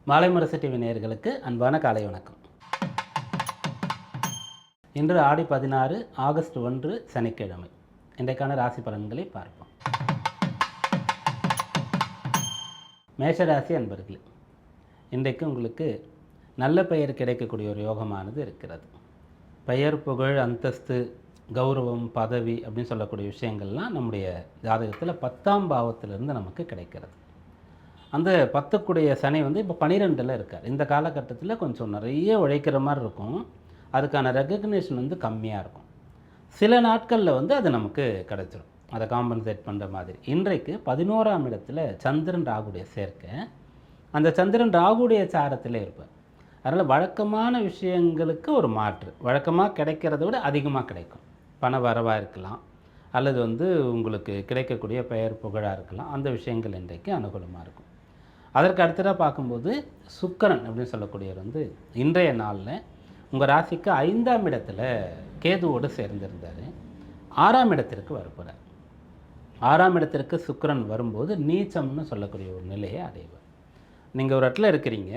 Malaimurasu TV நேயர்களுக்கு அன்பான காலை வணக்கம். இன்று ஆடி 16 ஆகஸ்ட் 1 சனிக்கிழமை. இன்றைக்கான ராசி பலன்களை பார்ப்போம். மேஷராசி அன்பர்களே, இன்றைக்கு உங்களுக்கு நல்ல பெயர் கிடைக்கக்கூடிய ஒரு யோகமானது இருக்கிறது. பெயர், புகழ், அந்தஸ்து, கௌரவம், பதவி அப்படின்னு சொல்லக்கூடிய விஷயங்கள்லாம் நம்முடைய ஜாதகத்தில் 10ஆம் பாவத்திலிருந்து நமக்கு கிடைக்கிறது. அந்த 10க்குடைய சனி இப்போ 12ல் இருக்கார். இந்த காலகட்டத்தில் கொஞ்சம் நிறைய உழைக்கிற மாதிரி இருக்கும். அதுக்கான ரெகக்னேஷன் கம்மியாக இருக்கும். சில நாட்களில் அது நமக்கு கிடைச்சிடும், அதை காம்பன்சேட் பண்ணுற மாதிரி. இன்றைக்கு 11ஆம் இடத்துல சந்திரன் ராகுடைய சேர்க்கை. அந்த சந்திரன் ராகுடைய சாரத்திலே இருப்பார். அதனால் வழக்கமான விஷயங்களுக்கு ஒரு மாற்று, வழக்கமாக கிடைக்கிறத விட அதிகமாக கிடைக்கும். பண வரவாக இருக்கலாம், அல்லது உங்களுக்கு கிடைக்கக்கூடிய பெயர், புகழாக இருக்கலாம். அந்த விஷயங்கள் இன்றைக்கு அனுகூலமாக இருக்கும். அதற்கு அடுத்ததாக பார்க்கும்போது சுக்கிரன் அப்படின்னு சொல்லக்கூடியவர் இன்றைய நாளில் உங்கள் ராசிக்கு 5ஆம் இடத்துல கேதுவோடு சேர்ந்திருந்தார். 6ஆம் இடத்திற்கு வரப்போகிறார். 6ஆம் இடத்திற்கு சுக்கிரன் வரும்போது நீச்சம்னு சொல்லக்கூடிய ஒரு நிலையை அடைவார். நீங்கள் ஒரு இடத்துல இருக்கிறீங்க,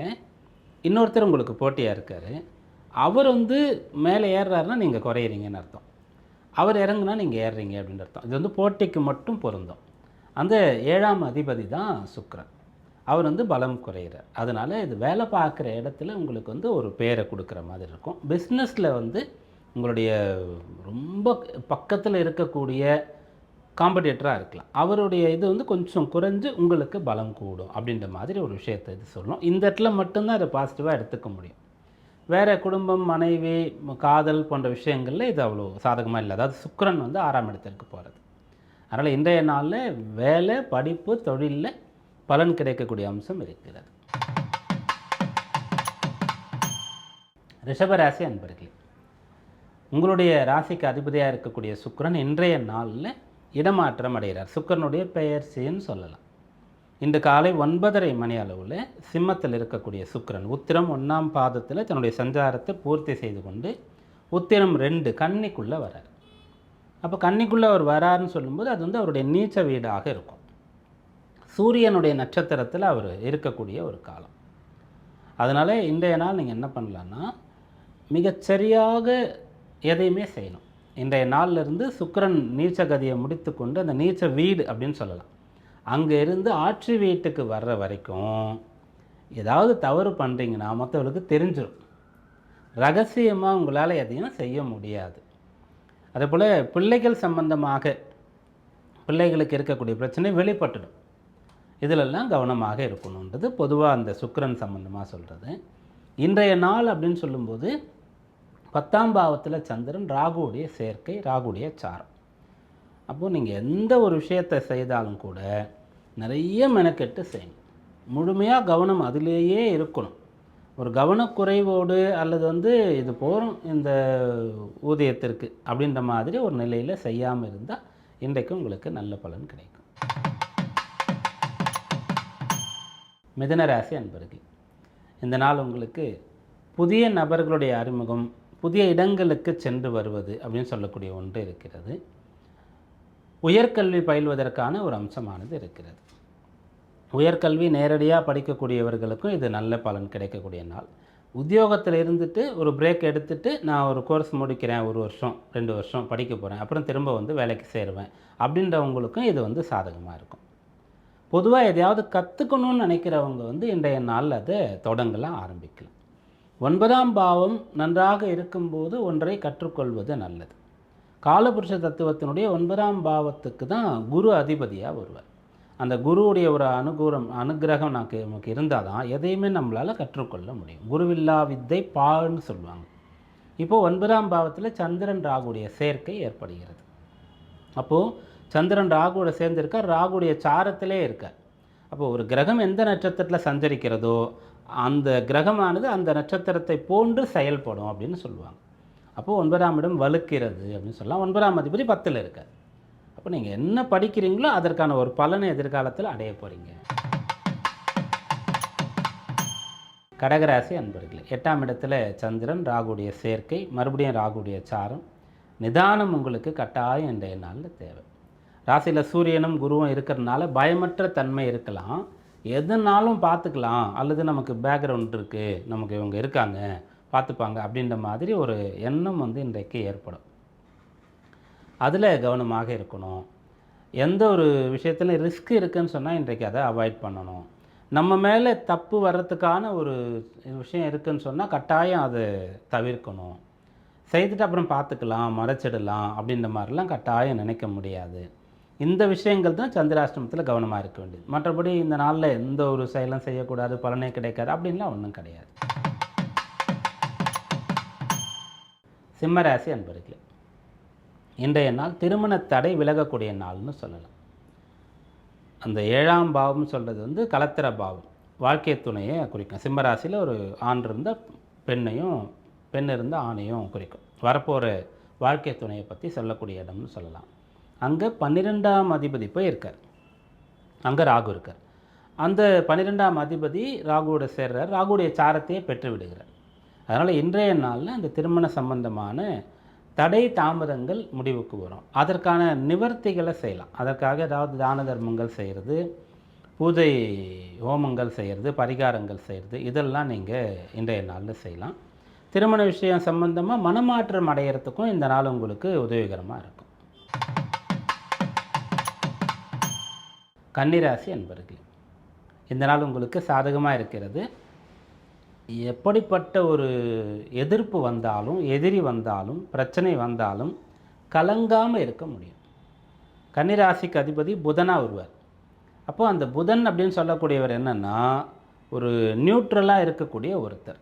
இன்னொருத்தர் உங்களுக்கு போட்டியாக இருக்கார். அவர் மேலே ஏறுறாருன்னா நீங்கள் குறையிறீங்கன்னு அர்த்தம். அவர் இறங்குனா நீங்கள் ஏறுறீங்க அப்படின்னு அர்த்தம். இது போட்டிக்கு மட்டும் பொருந்தும். அந்த 7ஆம் அதிபதி தான் சுக்கிரன். அவர் பலம் குறைகிறார். அதனால் இது வேலை பார்க்குற இடத்துல உங்களுக்கு ஒரு பேரை கொடுக்குற மாதிரி இருக்கும். பிஸ்னஸில் உங்களுடைய ரொம்ப பக்கத்தில் இருக்கக்கூடிய காம்படிட்டராக இருக்கலாம். அவருடைய இது கொஞ்சம் குறைஞ்சு உங்களுக்கு பலம் கூடும் அப்படின்ற மாதிரி ஒரு விஷயத்தை இது சொல்லணும். இந்த இடத்துல மட்டும்தான் அதை பாசிட்டிவாக எடுத்துக்க முடியும். வேறு குடும்பம், மனைவி, காதல் போன்ற விஷயங்களில் இது அவ்வளோ சாதகமாக இல்லை. அதாவது சுக்கிரன் 6ஆம் இடத்திற்கு போகிறது. அதனால் இன்றைய நாளில் வேலை, படிப்பு, தொழிலில் பலன் கிடைக்கக்கூடிய அம்சம் இருக்கிறது. ரிஷபராசி அன்பர்களே, உங்களுடைய ராசிக்கு அதிபதியாக இருக்கக்கூடிய சுக்கிரன் இன்றைய நாளில் இடமாற்றம் அடைகிறார். சுக்கிரனுடைய பெயர்ச்சின்னு சொல்லலாம். இன்று காலை 9:30 மணி அளவில் சிம்மத்தில் இருக்கக்கூடிய சுக்கிரன் உத்திரம் 1ஆம் பாதத்தில் தன்னுடைய சஞ்சாரத்தை பூர்த்தி செய்து கொண்டு உத்திரம் 2 கன்னிக்குள்ளே வரார். அப்போ கன்னிக்குள்ளே அவர் வராருன்னு சொல்லும்போது அது அவருடைய நீச்ச வீடாக இருக்கும். சூரியனுடைய நட்சத்திரத்தில் அவர் இருக்கக்கூடிய ஒரு காலம். அதனால் இன்றைய நாள் நீங்கள் என்ன பண்ணலான்னா, மிகச்சரியாக எதையுமே செய்யணும். இன்றைய நாளிலிருந்து சுக்கிரன் நீச்ச கதியை முடித்து கொண்டு அந்த நீச்ச வீடு அப்படின்னு சொல்லலாம், அங்கே இருந்து ஆட்சி வீட்டுக்கு வர்ற வரைக்கும் ஏதாவது தவறு பண்ணுறீங்கன்னா மற்றவர்களுக்கு தெரிஞ்சிடும். ரகசியமாக உங்களால் எதையும் செய்ய முடியாது. அதே போல் பிள்ளைகள் சம்பந்தமாக பிள்ளைகளுக்கு இருக்கக்கூடிய பிரச்சனை வெளிப்பட்டுடும். இதிலெல்லாம் கவனமாக இருக்கணுன்றது பொதுவாக அந்த சுக்கிரன் சம்பந்தமாக சொல்கிறது. இன்றைய நாள் அப்படின்னு சொல்லும்போது 10ஆம் பாவத்தில் சந்திரன், ராகுடைய சேர்க்கை, ராகுடைய சாரம். அப்போது நீங்கள் எந்த ஒரு விஷயத்தை செய்தாலும் கூட நிறைய மெனக்கெட்டு செய்யணும். முழுமையாக கவனம் அதிலேயே இருக்கணும். ஒரு கவனக்குறைவோடு அல்லது இது போகிறோம் இந்த ஊதியத்திற்கு அப்படின்ற மாதிரி ஒரு நிலையில் செய்யாமல் இருந்தால் இன்றைக்கு உங்களுக்கு நல்ல பலன் கிடைக்கும். மிதுன ராசி அன்பர்களே, இந்த நாள் உங்களுக்கு புதிய நபர்களுடைய அறிமுகம், புதிய இடங்களுக்கு சென்று வருவது அப்படின்னு சொல்லக்கூடிய ஒன்று இருக்கிறது. உயர்கல்வி பயில்வதற்கான ஒரு அம்சமானது இருக்கிறது. உயர்கல்வி நேரடியாக படிக்கக்கூடியவர்களுக்கும் இது நல்ல பலன் கிடைக்கக்கூடிய நாள். உத்தியோகத்தில் இருந்துட்டு ஒரு பிரேக் எடுத்துகிட்டு நான் ஒரு கோர்ஸ் முடிக்கிறேன், 1 வருஷம் 2 வருஷம் படிக்க போகிறேன், அப்புறம் திரும்ப வேலைக்கு சேருவேன் அப்படின்றவங்களுக்கும் இது சாதகமாக இருக்கும். பொதுவாக எதையாவது கற்றுக்கணும்னு நினைக்கிறவங்க இன்றைய நாளில் அதை தொடங்கலாம், ஆரம்பிக்கலாம். 9ஆம் பாவம் நன்றாக இருக்கும்போது ஒன்றை கற்றுக்கொள்வது நல்லது. காலபுருஷ தத்துவத்தினுடைய 9ஆம் பாவத்துக்கு தான் குரு அதிபதியாக வருவார். அந்த குருவுடைய ஒரு அனுகிரகம் நமக்கு இருந்தால் தான் எதையுமே நம்மளால் கற்றுக்கொள்ள முடியும். குருவில்லா வித்தை பான்னு சொல்லுவாங்க. இப்போது 9ஆம் பாவத்தில் சந்திரன் ராகுடைய சேர்க்கை ஏற்படுகிறது. அப்போது சந்திரன் ராகுவோட சேர்ந்திருக்கார், ராகுடைய சாரத்திலே இருக்கார். அப்போது ஒரு கிரகம் எந்த நட்சத்திரத்தில் சஞ்சரிக்கிறதோ அந்த கிரகமானது அந்த நட்சத்திரத்தை போன்று செயல்படும் அப்படின்னு சொல்லுவாங்க. அப்போது 9ஆம் இடம் வலுக்கிறது அப்படின்னு சொல்லலாம். 9ஆம் அதிபதி 10ல் இருக்கார். அப்போ நீங்கள் என்ன படிக்கிறீங்களோ அதற்கான ஒரு பலனை எதிர்காலத்தில் அடைய போகிறீங்க. கடகராசி அன்பர்களே, 8ஆம் இடத்துல சந்திரன், ராகுடைய சேர்க்கை, மறுபடியும் ராகுடைய சாரம். நிதானம் உங்களுக்கு கட்டாயம் இன்றைய நாளில் தேவை. ராசியில் சூரியனும் குருவும் இருக்கிறதுனால பயமற்ற தன்மை இருக்கலாம். எதுனாலும் பார்த்துக்கலாம், அல்லது நமக்கு பேக்ரவுண்ட் இருக்குது, நமக்கு இவங்க இருக்காங்க பார்த்துப்பாங்க அப்படின்ற மாதிரி ஒரு எண்ணம் வந்து இன்றைக்கு ஏற்படும். அதில் கவனமாக இருக்கணும். எந்த ஒரு விஷயத்துலையும் ரிஸ்க் இருக்குதுன்னு சொன்னால் இன்றைக்கு அதை அவாய்ட் பண்ணணும். நம்ம மேலே தப்பு வர்றதுக்கான ஒரு விஷயம் இருக்குதுன்னு சொன்னால் கட்டாயம் அதை தவிர்க்கணும். செய்துட்டு அப்புறம் பார்த்துக்கலாம், மறைச்சிடலாம் அப்படின்ற மாதிரிலாம் கட்டாயம் நினைக்க முடியாது. இந்த விஷயங்கள் தான் சந்திராஷ்டமத்தில் கவனமாக இருக்க வேண்டியது. மற்றபடி இந்த நாளில் எந்த ஒரு செயலும் செய்யக்கூடாது, பலனே கிடைக்காது அப்படின்லாம் ஒன்றும் கிடையாது. சிம்மராசி அன்பர்களே, இன்றைய நாள் திருமண தடை விலகக்கூடிய நாள்னு சொல்லலாம். அந்த 7ஆம் பாவம்னு சொல்கிறது வந்து கலத்திர பாவம், வாழ்க்கை துணையை குறிக்கும். சிம்மராசியில் ஒரு ஆண் இருந்தால் பெண்ணையும், பெண் இருந்தால் ஆணையும் குறிக்கும். வரப்போகிற வாழ்க்கை துணையை பற்றி சொல்லக்கூடிய இடம்னு சொல்லலாம். அங்கே 12ஆம் அதிபதி போய் இருக்கார், அங்கே ராகு இருக்கார். அந்த 12ஆம் அதிபதி ராகுவோட சேர்றார், ராகுடைய சாரத்தையே பெற்று விடுகிறார். அதனால் இன்றைய நாளில் அந்த திருமண சம்பந்தமான தடை தாமதங்கள் முடிவுக்கு வரும். அதற்கான நிவர்த்திகளை செய்யலாம். அதற்காக ஏதாவது தான தர்மங்கள் செய்கிறது, பூஜை ஹோமங்கள் செய்கிறது, பரிகாரங்கள் செய்கிறது, இதெல்லாம் நீங்கள் இன்றைய நாளில் செய்யலாம். திருமண விஷயம் சம்பந்தமாக மனமாற்றம் அடையிறதுக்கும் இந்த நாள் உங்களுக்கு உதவிகரமாக இருக்கும். கன்னிராசி அன்பர்களே, இந்த நாள் உங்களுக்கு சாதகமாக இருக்கிறது. எப்படிப்பட்ட ஒரு எதிர்ப்பு வந்தாலும், எதிரி வந்தாலும், பிரச்சனை வந்தாலும் கலங்காமல் இருக்க முடியும். கன்னிராசிக்கு அதிபதி புதனாக வருவார். அப்போது அந்த புதன் அப்படின்னு சொல்லக்கூடியவர் என்னென்னா, ஒரு நியூட்ரலாக இருக்கக்கூடிய ஒருத்தர்.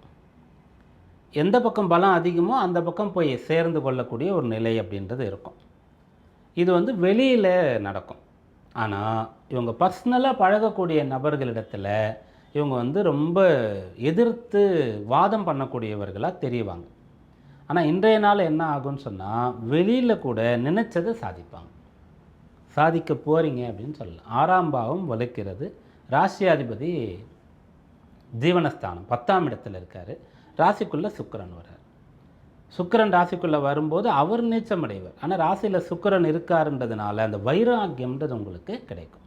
எந்த பக்கம் பலம் அதிகமோ அந்த பக்கம் போய் சேர்ந்து கொள்ளக்கூடிய ஒரு நிலை அப்படின்றது இருக்கும். இது வந்து வெளியில் நடக்கும். ஆனால் இவங்க பர்சனலாக பழகக்கூடிய நபர்களிடத்தில் இவங்க வந்து ரொம்ப எதிர்த்து வாதம் பண்ணக்கூடியவர்களாக தெரிவாங்க. ஆனால் இன்றைய நாள் என்ன ஆகும்னு சொன்னால், வெளியில் கூட நினைச்சதை சாதிப்பாங்க, சாதிக்க போகிறீங்க அப்படின்னு சொல்லலாம். 6ஆம் பாவம் வலுக்கிறது. ராசியாதிபதி ஜீவனஸ்தானம் 10ஆம் இடத்துல இருக்கார். ராசிக்குள்ளே சுக்கிரன் வர்றார். சுக்கிரன் ராசிக்குள்ளே வரும்போது அவர் நீச்சம் அடைவார். ஆனால் ராசியில் சுக்கிரன் இருக்காருன்றதுனால அந்த வைராக்கியம்ன்றது உங்களுக்கு கிடைக்கும்.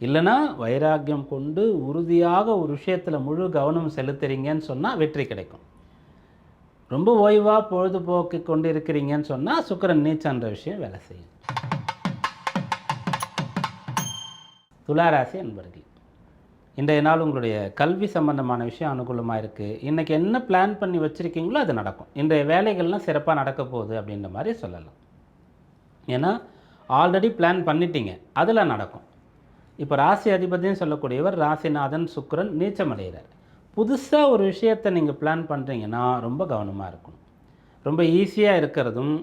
இல்லைனா வைராக்கியம் கொண்டு உறுதியாக ஒரு விஷயத்தில் முழு கவனம் செலுத்துறீங்கன்னு சொன்னால் வெற்றி கிடைக்கும். ரொம்ப ஓய்வாக பொழுதுபோக்கு கொண்டு இருக்கிறீங்கன்னு சொன்னால் சுக்கிரன் நீச்சன்ற விஷயம் வேலை செய்யும். துளாராசி அன்பர்கள், இன்றைய நாள் உங்களுடைய கல்வி சம்பந்தமான விஷயம் அனுகூலமாக இருக்குது. இன்றைக்கி என்ன பிளான் பண்ணி வச்சுருக்கீங்களோ அது நடக்கும். இன்றைய வேலைகள்லாம் சிறப்பாக நடக்க போகுது அப்படின்ற மாதிரி சொல்லலாம். ஏன்னா ஆல்ரெடி பிளான் பண்ணிட்டீங்க, அதில் நடக்கும். இப்போ ராசி அதிபதினு சொல்லக்கூடியவர் ராசிநாதன் சுக்கிரன் நீச்சம் அடைகிறார். புதுசாக ஒரு விஷயத்தை நீங்கள் பிளான் பண்ணுறீங்கன்னா ரொம்ப கவனமாக இருக்கணும். ரொம்ப ஈஸியாக இருக்கிறதும்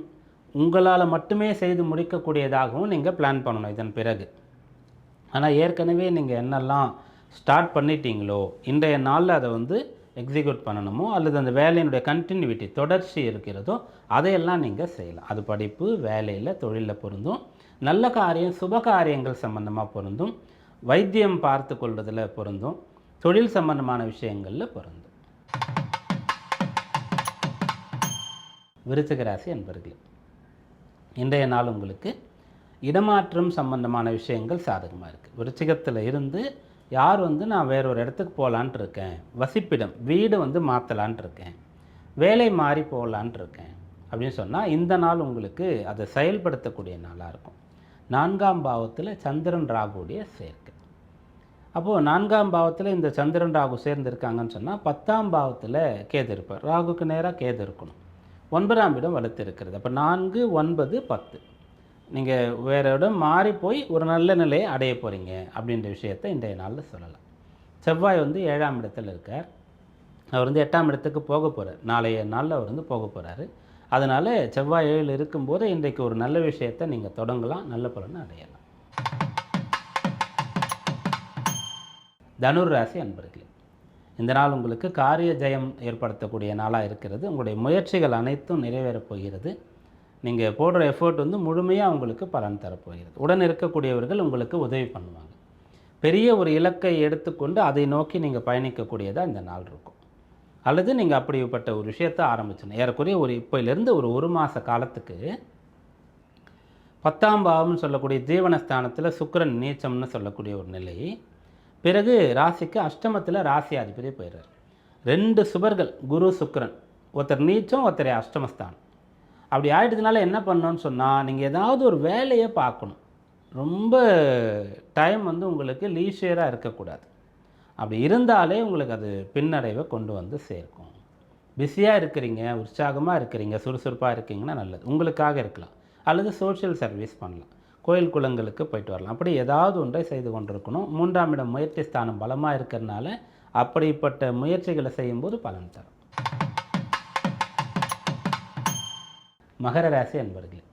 உங்களால் மட்டுமே செய்து முடிக்கக்கூடியதாகவும் நீங்கள் பிளான் பண்ணணும் இதன் பிறகு. ஆனால் ஏற்கனவே நீங்கள் என்னெல்லாம் ஸ்டார்ட் பண்ணிட்டீங்களோ இன்றைய நாளில் அதை வந்து எக்ஸிக்யூட் பண்ணணுமோ, அல்லது அந்த வேலையினுடைய கண்டினியூட்டி தொடர்ச்சி இருக்கிறதோ அதையெல்லாம் நீங்கள் செய்யலாம். அது படிப்பு, வேலையில், தொழிலில் பொருந்தும். நல்ல காரியம், சுப காரியங்கள் சம்பந்தமாக பொருந்தும். வைத்தியம் பார்த்து கொள்வதில் பொருந்தும். தொழில் சம்பந்தமான விஷயங்களில் பொருந்தும். விருச்சிக ராசி அன்பர்களே, இன்றைய நாள் உங்களுக்கு இடமாற்றம் சம்பந்தமான விஷயங்கள் சாதகமாக இருக்குது. விருச்சிகத்தில் இருந்து யார் வந்து நான் வேறொரு இடத்துக்கு போகலான்ட்டு இருக்கேன், வசிப்பிடம் வீடு வந்து மாற்றலான்ட்டு இருக்கேன், வேலை மாறி போகலான்ட்டு இருக்கேன் அப்படின்னு சொன்னால் இந்த நாள் உங்களுக்கு அதை செயல்படுத்தக்கூடிய நாளாக இருக்கும். 4ஆம் பாவத்தில் சந்திரன் ராகுடைய சேர்க்கை. அப்போது 4ஆம் பாவத்தில் இந்த சந்திரன் ராகு சேர்ந்துருக்காங்கன்னு சொன்னால் 10ஆம் பாவத்தில் கேது இருப்பார். ராகுக்கு நேராக கேது இருக்கணும். 9ஆம் இடம் வலுத்து இருக்கிறது. அப்போ 4, 9, 10 நீங்கள் வேறு இடம் மாறி போய் ஒரு நல்ல நிலையை அடைய போகிறீங்க அப்படின்ற விஷயத்தை இன்றைய நாளில் சொல்லலாம். செவ்வாய் வந்து 7ஆம் இடத்தில் இருக்கார். அவர் வந்து 8ஆம் இடத்துக்கு போக போகிறார். நாளைய நாளில் அவர் வந்து போக போகிறாரு. அதனால் செவ்வாய் 7 இருக்கும்போது இன்றைக்கு ஒரு நல்ல விஷயத்தை நீங்கள் தொடங்கலாம், நல்ல பலனை அடையலாம். தனுர் ராசி அன்பர்களே, இந்த நாள் உங்களுக்கு காரிய ஜெயம் ஏற்படுத்தக்கூடிய நாளாக இருக்கிறது. உங்களுடைய முயற்சிகள் அனைத்தும் நிறைவேறப் போகிறது. நீங்கள் போடுற எஃபர்ட் வந்து முழுமையாக உங்களுக்கு பலன் தரப்போகிறது. உடன் இருக்கக்கூடியவர்கள் உங்களுக்கு உதவி பண்ணுவாங்க. பெரிய ஒரு இலக்கை எடுத்துக்கொண்டு அதை நோக்கி நீங்கள் பயணிக்கக்கூடியதாக இந்த நாள் இருக்கும். அல்லது நீங்கள் அப்படிப்பட்ட ஒரு விஷயத்தை ஆரம்பிச்சணும். ஏறக்குறைய இப்போலேருந்து ஒரு மாத காலத்துக்கு 10ஆம் பாவம்னு சொல்லக்கூடிய ஜீவனஸ்தானத்தில் சுக்கிரன் நீச்சம்னு சொல்லக்கூடிய ஒரு நிலை, பிறகு ராசிக்கு அஷ்டமத்தில் ராசி அதிபதி போயிடுறார். 2 சுபர்கள் குரு சுக்கிரன், ஒருத்தர் நீச்சம் ஒருத்தர் அஷ்டமஸ்தானம். அப்படி ஆகிட்டதுனால என்ன பண்ணணும்னு சொன்னால், நீங்கள் ஏதாவது ஒரு வேலையை பார்க்கணும். ரொம்ப டைம் வந்து உங்களுக்கு லீஷியராக இருக்கக்கூடாது. அப்படி இருந்தாலே உங்களுக்கு அது பின்னடைவை கொண்டு வந்து சேர்க்கும். பிஸியாக இருக்கிறீங்க, உற்சாகமாக இருக்கிறீங்க, சுறுசுறுப்பாக இருக்கீங்கன்னா நல்லது, உங்களுக்காக இருக்கலாம். அல்லது சோஷியல் சர்வீஸ் பண்ணலாம், கோயில் குளங்களுக்கு போயிட்டு வரலாம். அப்படி ஏதாவது ஒன்றை செய்து கொண்டிருக்கணும். 3ஆம் இடம் முயற்சி ஸ்தானம் பலமாக இருக்கிறதுனால அப்படிப்பட்ட முயற்சிகளை செய்யும்போது பலன் தரும். மகர ராசி அன்பர்களே,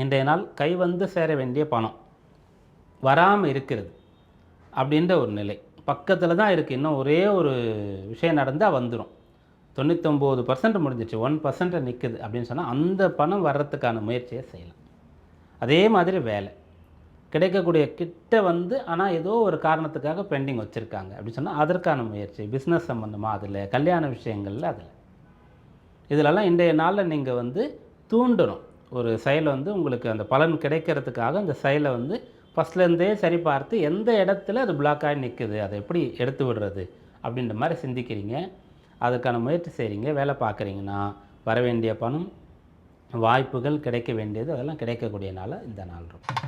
இன்றைய நாள் கை வந்து சேர வேண்டிய பணம் வராமல் இருக்கிறது அப்படின்ற ஒரு நிலை. பக்கத்தில் தான் இருக்குது, இன்னும் ஒரே ஒரு விஷயம் நடந்தால் வந்துடும். 99% முடிஞ்சிச்சு, 1% நிற்குது அப்படின்னு சொன்னால் அந்த பணம் வர்றதுக்கான முயற்சியை செய்யலாம். அதே மாதிரி வேலை கிடைக்கக்கூடிய கிட்ட வந்து, ஆனால் ஏதோ ஒரு காரணத்துக்காக பெண்டிங் வச்சுருக்காங்க அப்படின்னு சொன்னால் அதற்கான முயற்சி, பிஸ்னஸ் சம்மந்தமாக, அதில் கல்யாண விஷயங்களில், அதில் இதிலெல்லாம் இன்றைய நாளில் நீங்கள் வந்து தூண்டணும். ஒரு செயலை வந்து உங்களுக்கு அந்த பலன் கிடைக்கிறதுக்காக அந்த செயலை வந்து ஃபஸ்ட்லேருந்தே சரி பார்த்து எந்த இடத்துல அது பிளாக் ஆகி நிற்குது, அதை எப்படி எடுத்து விடுறது அப்படின்ற மாதிரி சிந்திக்கிறீங்க. அதுக்கான முயற்சி செய்கிறீங்க. வேலை பார்க்குறீங்கன்னா வர வேண்டிய பணம், வாய்ப்புகள் கிடைக்க வேண்டியது அதெல்லாம் கிடைக்கக்கூடிய நாளாக இந்த நாள் இருக்கும்.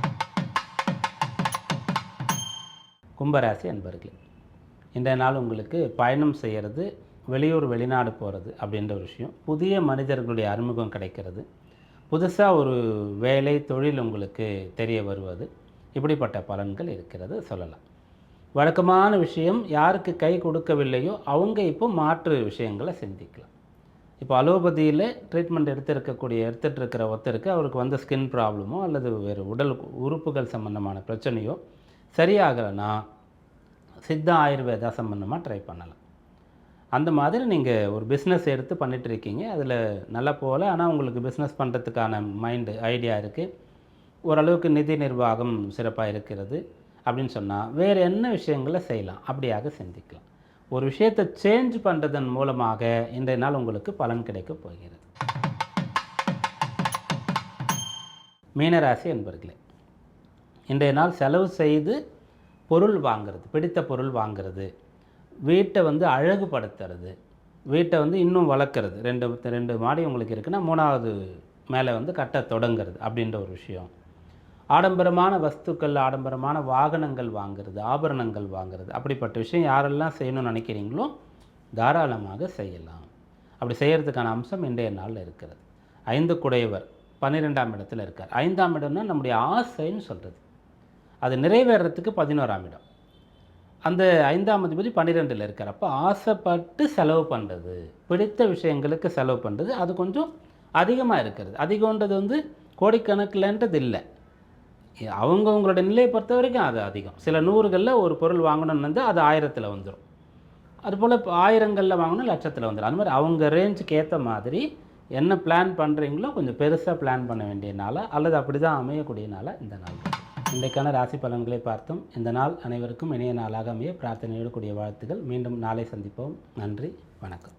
கும்பராசி அன்பர்களே, இன்றைய நாள் உங்களுக்கு பயணம் செய்கிறது, வெளியூர் வெளிநாடு போகிறது அப்படின்ற ஒரு விஷயம், புதிய மனிதர்களுடைய அறிமுகம் கிடைக்கிறது, புதுசாக ஒரு வேலை தொழில் உங்களுக்கு தெரிய வருவது, இப்படிப்பட்ட பலன்கள் இருக்கிறது சொல்லலாம். வழக்கமான விஷயம் யாருக்கு கை கொடுக்கவில்லையோ அவங்க இப்போ மாற்று விஷயங்களை சிந்திக்கலாம். இப்போ அலோபதியில் ட்ரீட்மெண்ட் எடுத்துகிட்டு இருக்கிற ஒருத்தருக்கு அவருக்கு வந்து ஸ்கின் ப்ராப்ளமோ அல்லது வேறு உடல் உறுப்புகள் சம்மந்தமான பிரச்சனையோ சரியாகலைன்னா சித்த ஆயுர்வேதா சம்மந்தமாக ட்ரை பண்ணலாம். அந்த மாதிரி நீங்கள் ஒரு பிஸ்னஸ் எடுத்து பண்ணிகிட்ருக்கீங்க, அதில் நல்லா போகல, ஆனால் உங்களுக்கு பிஸ்னஸ் பண்ணுறதுக்கான ஐடியா இருக்குது, ஓரளவுக்கு நிதி நிர்வாகம் சிறப்பாக இருக்கிறது அப்படின்னு சொன்னால் வேறு என்ன விஷயங்களை செய்யலாம் அப்படியாக சிந்திக்கலாம். ஒரு விஷயத்தை சேஞ்ச் பண்ணுறதன் மூலமாக இன்றைய நாள் உங்களுக்கு பலன் கிடைக்க போகிறது. மீனராசி என்பர்களே, இன்றைய நாள் செலவு செய்து பொருள் வாங்கிறது, பிடித்த பொருள் வாங்கிறது, வீட்டை வந்து அழகுபடுத்துறது, வீட்டை வந்து இன்னும் வளர்க்குறது, ரெண்டு மாடி உங்களுக்கு இருக்குன்னா 3வது மேலே வந்து கட்ட தொடங்கிறது அப்படின்ற ஒரு விஷயம். ஆடம்பரமான வஸ்துக்கள், ஆடம்பரமான வாகனங்கள் வாங்கிறது, ஆபரணங்கள் வாங்கிறது, அப்படிப்பட்ட விஷயம் யாரெல்லாம் செய்யணும்னு நினைக்கிறீங்களோ தாராளமாக செய்யலாம். அப்படி செய்கிறதுக்கான அம்சம் இன்றைய நாளில் இருக்கிறது. 5 குடையவர் 12ஆம் இடத்துல இருக்கார். 5ஆம் இடம்னா நம்முடைய ஆசைன்னு சொல்கிறது, அது நிறைவேறத்துக்கு 11ஆம் இடம். அந்த 5ஆம் அதிபதி 12ல் இருக்கார். அப்போ ஆசைப்பட்டு செலவு பண்ணுறது, பிடித்த விஷயங்களுக்கு செலவு பண்ணுறது, அது கொஞ்சம் அதிகமாக இருக்கிறது. அதிகன்றது வந்து கோடிக்கணக்கில்ன்றது இல்லை, அவங்கவுங்களோட நிலையை பொறுத்த வரைக்கும் அது அதிகம். சில 100களில் ஒரு பொருள் வாங்கணும்னு வந்து அது 1000ல் வந்துடும். அதுபோல் இப்போ 1000களில் வாங்கணும், லட்சத்தில் வந்துடும். அது மாதிரி அவங்க ரேஞ்சுக்கு ஏற்ற மாதிரி என்ன பிளான் பண்ணுறீங்களோ கொஞ்சம் பெருசாக பிளான் பண்ண வேண்டிய நாளாக அல்லது அப்படி தான் அமையக்கூடிய நாளாக இந்த நாள். இன்றைக்கான ராசி பலன்களை பார்த்தோம். இந்த நாள் அனைவருக்கும் இணைய நாளாக அமைய பிரார்த்தனையோடு கூடிய வாழ்த்துக்கள். மீண்டும் நாளை சந்திப்போம். நன்றி, வணக்கம்.